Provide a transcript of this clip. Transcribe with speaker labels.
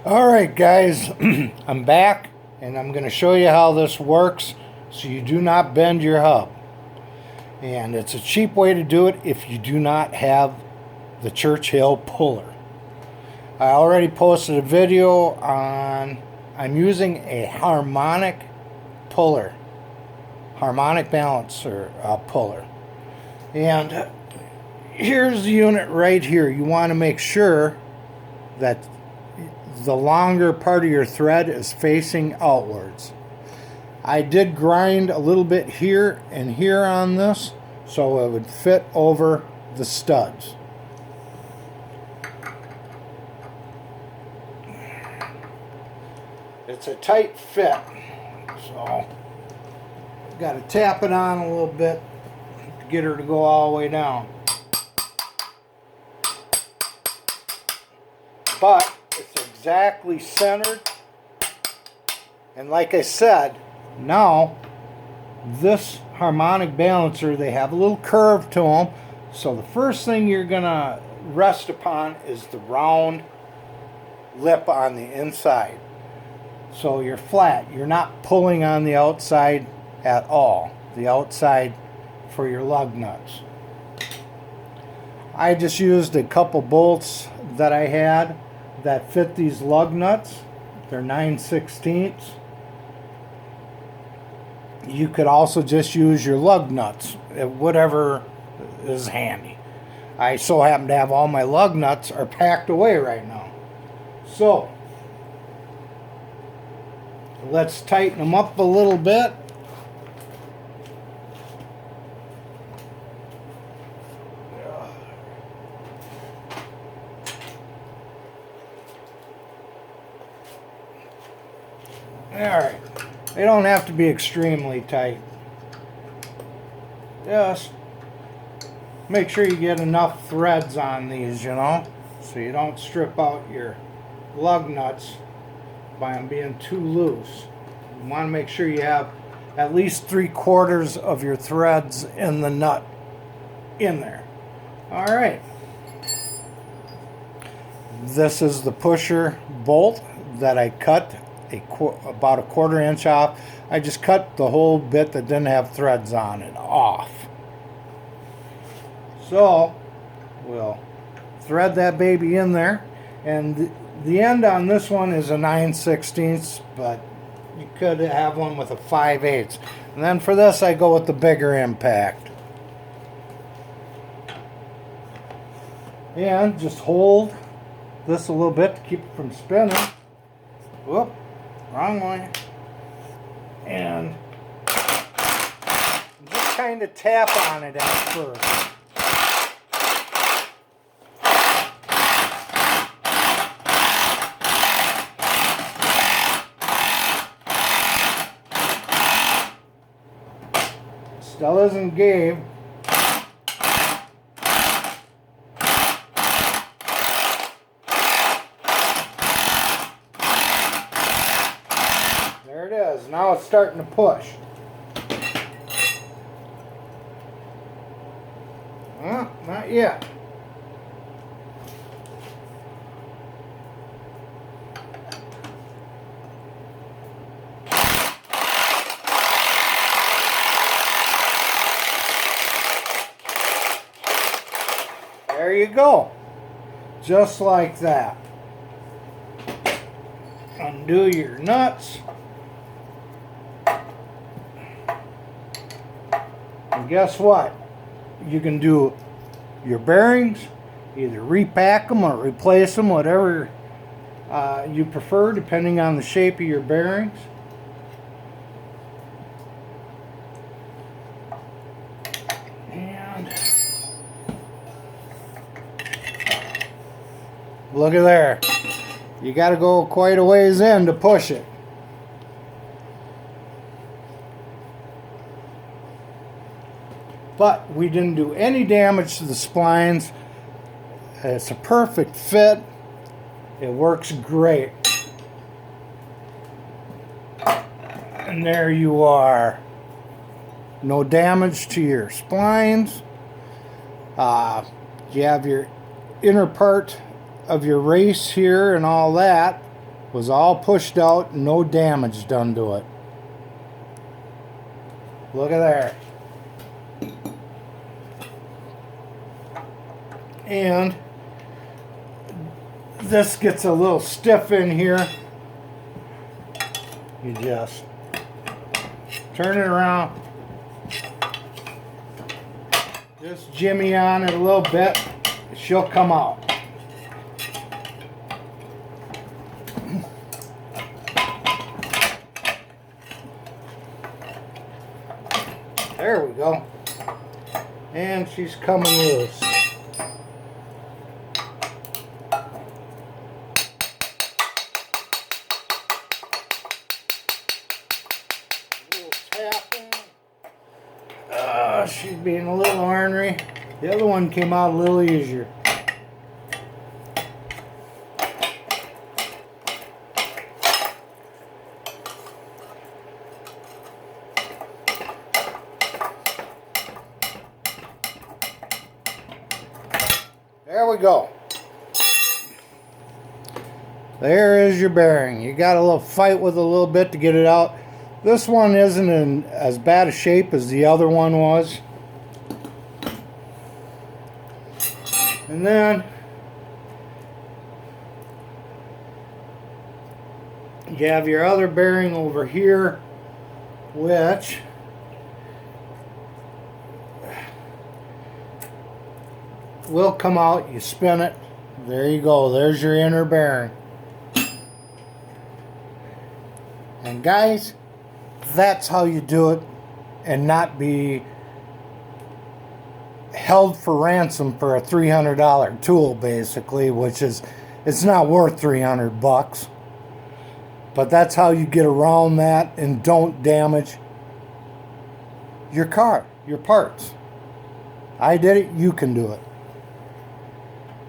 Speaker 1: Alright guys, I'm back and I'm going to show you how this works so you do not bend your hub. And it's a cheap way to do it if you do not have the Churchill puller. I already posted a video on, I'm using a harmonic puller, harmonic balancer puller. And here's the unit right here. You want to make sure that the longer part of your thread is facing outwards. I did grind a little bit here and here on this so it would fit over the studs. It's a tight fit, so got to tap it on a little bit to get her to go all the way down. But it's exactly centered, and like I said, now this harmonic balancer, they have a little curve to them, so the first thing you're gonna rest upon is the round lip on the inside, so you're flat, you're not pulling on the outside at all, the outside for your lug nuts. I just used a couple bolts that I had that fit these lug nuts. They're 9/16. You could also just use your lug nuts, whatever is handy. I so happen to have all my lug nuts are packed away right now. So let's tighten them up a little bit. Alright, they don't have to be extremely tight. Just make sure you get enough threads on these, you know, so you don't strip out your lug nuts by them being too loose. You want to make sure you have at least 3/4 of your threads in the nut in there. Alright. This is the pusher bolt that I cut about a 1/4 inch off. I just cut the whole bit that didn't have threads on it off. So we'll thread that baby in there, and the end on this one is a 9/16, but you could have one with a 5/8. And then for this I go with the bigger impact. And just hold this a little bit to keep it from spinning. Whoop. Wrong way. And just kind of tap on it at first. Still isn't gave. There it is. Now it's starting to push. Not yet. There you go. Just like that. Undo your nuts. And guess what? You can do your bearings, either repack them or replace them, whatever you prefer, depending on the shape of your bearings. And look at there. You got to go quite a ways in to push it. But we didn't do any damage to the splines. It's a perfect fit. It works great. And there you are. No damage to your splines. You have your inner part of your race here and all that. was all pushed out, no damage done to it. Look at there. And this gets a little stiff in here. You just turn it around, just jimmy on it a little bit, she'll come out. There we go. And she's coming loose. She's being a little ornery. The other one came out a little easier. There we go. There is your bearing. You got a little fight with a little bit to get it out. This one isn't in as bad a shape as the other one was. And then you have your other bearing over here, which will come out. You spin it. There you go. There's your inner bearing. And guys, that's how you do it and not be held for ransom for a $300 tool, basically, which is, it's not worth 300 bucks. But that's how you get around that and don't damage your car, your parts. I did it, you can do it.